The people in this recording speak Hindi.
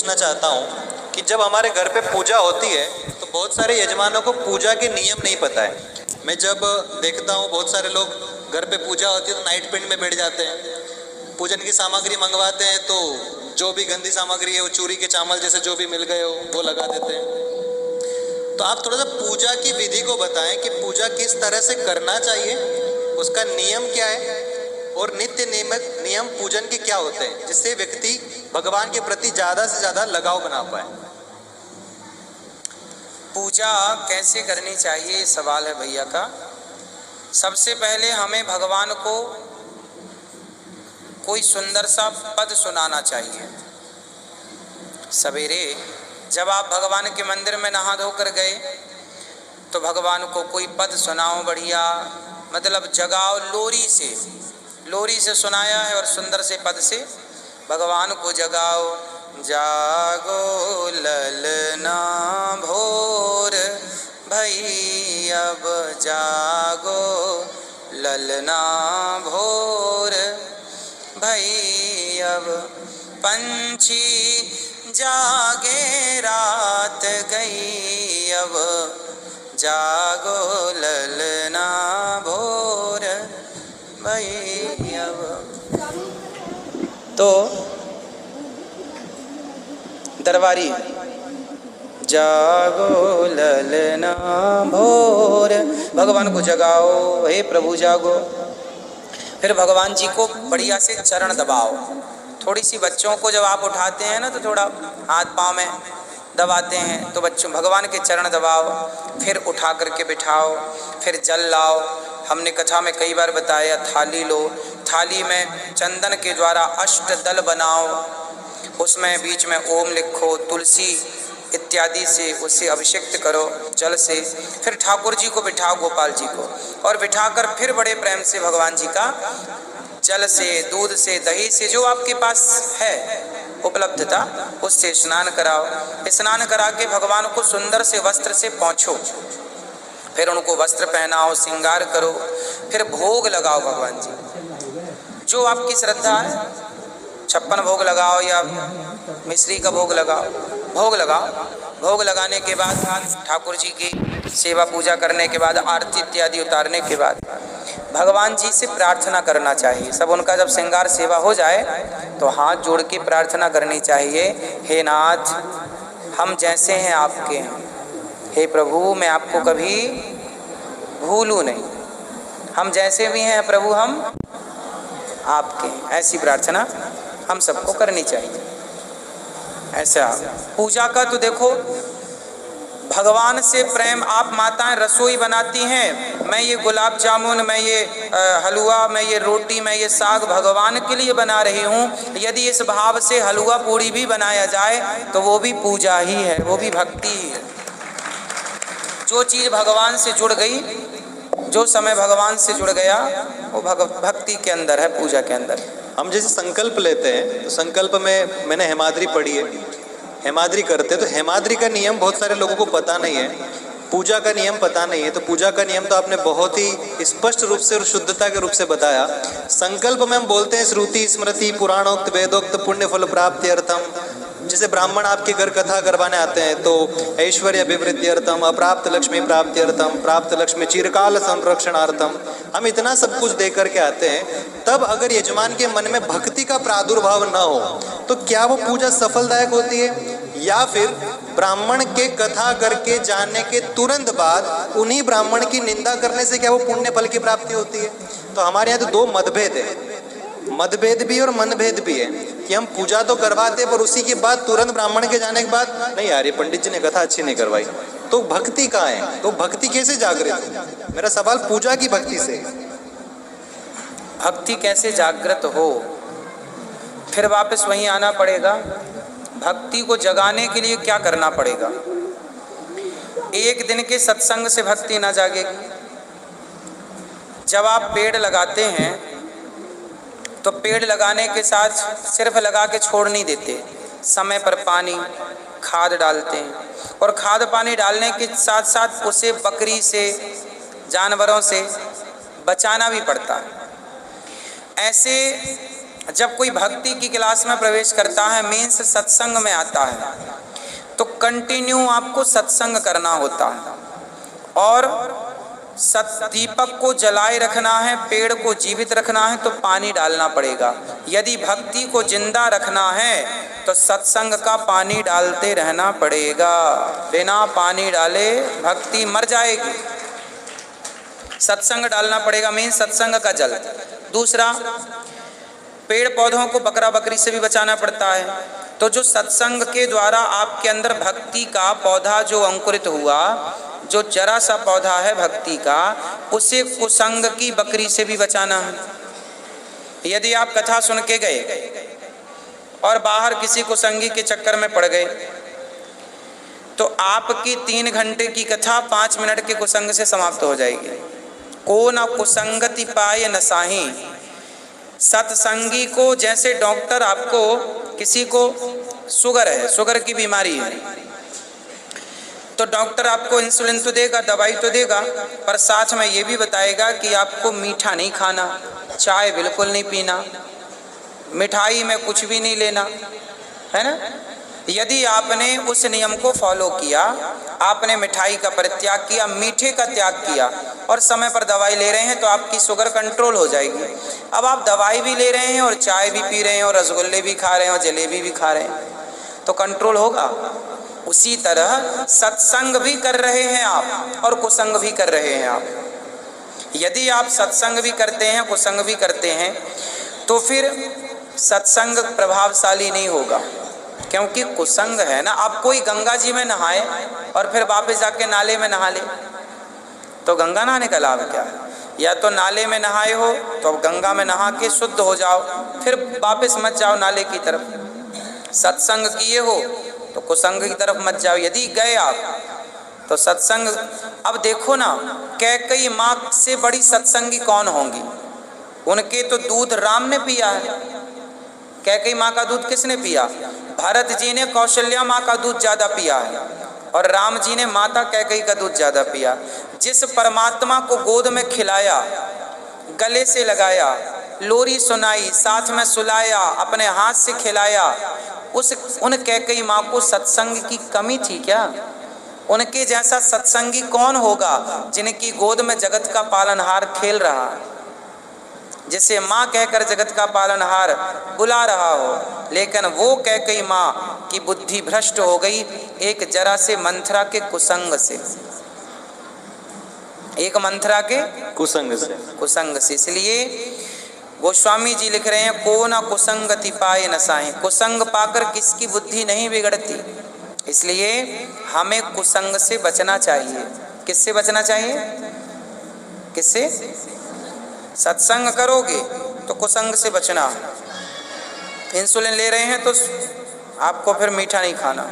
पूछना चाहता हूँ कि जब हमारे घर पे पूजा होती है तो बहुत सारे यजमानों को पूजा के नियम नहीं पता है। मैं जब देखता हूँ बहुत सारे लोग घर पे पूजा होती है तो नाइट पेंट में बैठ जाते हैं, पूजन की सामग्री मंगवाते हैं तो जो भी गंदी सामग्री है वो चूरी के चावल जैसे जो भी मिल गए हो वो लगा देते हैं। तो आप थोड़ा सा पूजा की विधि को बताएं कि पूजा किस तरह से करना चाहिए, उसका नियम क्या है और नित्य नियम पूजन के क्या होते हैं, जिससे व्यक्ति भगवान के प्रति ज़्यादा से ज़्यादा लगाव बना पाए। पूजा कैसे करनी चाहिए सवाल है भैया का। सबसे पहले हमें भगवान को कोई सुंदर सा पद सुनाना चाहिए। सवेरे जब आप भगवान के मंदिर में नहा धोकर गए तो भगवान को कोई पद सुनाओ, बढ़िया मतलब जगाओ, लोरी से सुनाया है और सुंदर से पद से भगवान को जगाओ। जागो ललना भोर भई अब जागो ललना भोर भई अब, पंछी जागे रात गई अब जागो ललना भोर भई अब। तो दरबारी जागो ललना भोर, भगवान को जगाओ, हे प्रभु जागो। फिर भगवान जी को बढ़िया से चरण दबाओ। थोड़ी सी बच्चों को जब आप उठाते हैं ना तो थोड़ा हाथ पाँव में दबाते हैं, तो बच्चों भगवान के चरण दबाओ, फिर उठा करके बिठाओ, फिर जल लाओ। हमने कथा में कई बार बताया, थाली लो, थाली में चंदन के द्वारा अष्ट दल बनाओ, उसमें बीच में ओम लिखो, तुलसी इत्यादि से उसे अभिषेक करो जल से। फिर ठाकुर जी को बिठाओ, गोपाल जी को, और बिठाकर फिर बड़े प्रेम से भगवान जी का जल से, दूध से, दही से, जो आपके पास है उपलब्धता, उससे स्नान कराओ। स्नान करा के भगवान को सुंदर से वस्त्र से पोंछो, फिर उनको वस्त्र पहनाओ, श्रृंगार करो, फिर भोग लगाओ भगवान जी। जो आपकी श्रद्धा है, 56 भोग लगाओ या मिश्री का भोग लगाओ, भोग लगाओ। भोग लगाने के बाद ठाकुर जी की सेवा पूजा करने के बाद, आरती इत्यादि उतारने के बाद भगवान जी से प्रार्थना करना चाहिए। सब उनका जब श्रृंगार सेवा हो जाए तो हाथ जोड़ के प्रार्थना करनी चाहिए, हे नाथ हम जैसे हैं आपके हैं, हे प्रभु मैं आपको कभी भूलूं नहीं, हम जैसे भी हैं प्रभु हम आपके हैं। ऐसी प्रार्थना हम सबको करनी चाहिए। ऐसा पूजा का तो देखो, भगवान से प्रेम, आप माताएं रसोई बनाती हैं, मैं ये गुलाब जामुन, मैं ये हलवा, मैं ये रोटी, मैं ये साग भगवान के लिए बना रही हूँ। यदि इस भाव से हलवा पूड़ी भी बनाया जाए तो वो भी पूजा ही है, वो भी भक्ति ही है। जो चीज़ भगवान से जुड़ गई, जो समय भगवान से जुड़ गया, वो भक्ति के अंदर है, पूजा के अंदर। हम जैसे संकल्प लेते हैं तो संकल्प में मैंने हेमाद्री पढ़ी है, हेमाद्री करते हैं तो हेमाद्री का नियम बहुत सारे लोगों को पता नहीं है, पूजा का नियम पता नहीं है। तो पूजा का नियम तो आपने बहुत ही स्पष्ट रूप से और शुद्धता के रूप से बताया। संकल्प में हम बोलते हैं श्रुति स्मृति पुराणोक्त वेदोक्त पुण्य फल प्राप्ति अर्थम। जैसे ब्राह्मण आपके घर कथा करवाने आते हैं तो ऐश्वर्य अभिवृद्ध्यर्थम, अप्राप्त लक्ष्मी प्राप्त्यर्थम, प्राप्त लक्ष्मी चिरकाल संरक्षणार्थम, हम इतना सब कुछ दे करके आते हैं। तब अगर यजमान के मन में भक्ति का प्रादुर्भाव न हो तो क्या वो पूजा सफलदायक होती है, या फिर ब्राह्मण के कथा करके जाने के तुरंत बाद उन्हीं ब्राह्मण की निंदा करने से क्या वो पुण्य फल की प्राप्ति होती है? तो हमारे यहाँ तो दो मतभेद है, मतभेद भी और मनभेद भी है कि हम पूजा तो करवाते पर उसी के बाद तुरंत ब्राह्मण के जाने के बाद नहीं यार ये पंडित जी ने कथा अच्छी नहीं करवाई, तो भक्ति कहाँ है? तो भक्ति कैसे जागृत हो? मेरा सवाल पूजा की भक्ति से। भक्ति कैसे जागृत हो, फिर वापस वहीं आना पड़ेगा। भक्ति को जगाने के लिए क्या करना पड़ेगा? एक दिन के सत्संग से भक्ति ना जागेगी। जब आप पेड़ लगाते हैं तो पेड़ लगाने के साथ सिर्फ लगा के छोड़ नहीं देते, समय पर पानी खाद डालते हैं, और खाद पानी डालने के साथ साथ उसे बकरी से, जानवरों से बचाना भी पड़ता है। ऐसे जब कोई भक्ति की क्लास में प्रवेश करता है, मीन्स सत्संग में आता है, तो कंटिन्यू आपको सत्संग करना होता है और दीपक को जलाए रखना है, पेड़ को जीवित रखना है तो पानी डालना पड़ेगा। यदि भक्ति को जिंदा रखना है तो सत्संग का पानी डालते रहना पड़ेगा। बिना पानी डाले भक्ति मर जाएगी। सत्संग डालना पड़ेगा, मीन सत्संग का जल। दूसरा, पेड़ पौधों को बकरा बकरी से भी बचाना पड़ता है। तो जो सत्संग के द्वारा आपके अंदर भक्ति का पौधा जो अंकुरित हुआ, जो जरा सा पौधा है भक्ति का, उसे कुसंग की बकरी से भी बचाना है। यदि आप कथा सुन के गए और बाहर किसी कुसंगी के चक्कर में पड़ गए तो आपकी 3 घंटे की कथा 5 मिनट के कुसंग से समाप्त हो जाएगी। को न कुसंगति पाए न साही। सत्संगी को, जैसे डॉक्टर आपको, किसी को शुगर है, शुगर की बीमारी है, तो डॉक्टर आपको इंसुलिन तो देगा, दवाई तो देगा, पर साथ में ये भी बताएगा कि आपको मीठा नहीं खाना, चाय बिल्कुल नहीं पीना, मिठाई में कुछ भी नहीं लेना, है ना। यदि आपने उस नियम को फॉलो किया, आपने मिठाई का परित्याग किया, मीठे का त्याग किया और समय पर दवाई ले रहे हैं तो आपकी शुगर कंट्रोल हो जाएगी। अब आप दवाई भी ले रहे हैं और चाय भी पी रहे हैं और रसगुल्ले भी खा रहे हैं और जलेबी भी खा रहे हैं तो कंट्रोल होगा। उसी तरह सत्संग भी कर रहे हैं आप और कुसंग भी कर रहे हैं आप। यदि आप सत्संग भी करते हैं, कुसंग भी करते हैं, तो फिर सत्संग प्रभावशाली नहीं होगा, क्योंकि कुसंग है ना। आप कोई गंगा जी में नहाए और फिर वापस जाके नाले में नहा ले तो गंगा नहाने का लाभ क्या है? या तो नाले में नहाए हो तो अब गंगा में नहा के शुद्ध हो जाओ, फिर वापस मत जाओ नाले की तरफ। सत्संग किए हो तो कुसंग की तरफ मत जाओ। यदि गए आप तो सत्संग, अब देखो ना, कैकेयी माँ से बड़ी सत्संगी कौन होंगी? उनके तो दूध राम ने पिया है। कैकेयी माँ का दूध किसने पिया? भरत जी ने कौशल्या माँ का दूध ज़्यादा पिया है और राम जी ने माता कैकेयी का दूध ज़्यादा पिया। जिस परमात्मा को गोद में खिलाया, गले से लगाया, लोरी सुनाई, साथ में सुलाया, अपने हाथ से खिलाया, उन कैकेयी माँ को सत्संग की कमी थी क्या? उनके जैसा सत्संगी कौन होगा जिनकी गोद में जगत का पालनहार खेल रहा है, जिसे माँ कहकर जगत का पालनहार बुला रहा हो। लेकिन वो कैकेयी माँ की बुद्धि भ्रष्ट हो गई एक जरा से मंथरा के कुसंग से, एक मंथरा के कुसंग से। इसलिए गोस्वामी जी लिख रहे हैं, को न कुसंगति पाए न साए। कुसंग पाकर किसकी बुद्धि नहीं बिगड़ती, इसलिए हमें कुसंग से बचना चाहिए। किससे बचना चाहिए? किससे? सत्संग करोगे तो कुसंग से बचना। इंसुलिन ले रहे हैं तो आपको फिर मीठा नहीं खाना।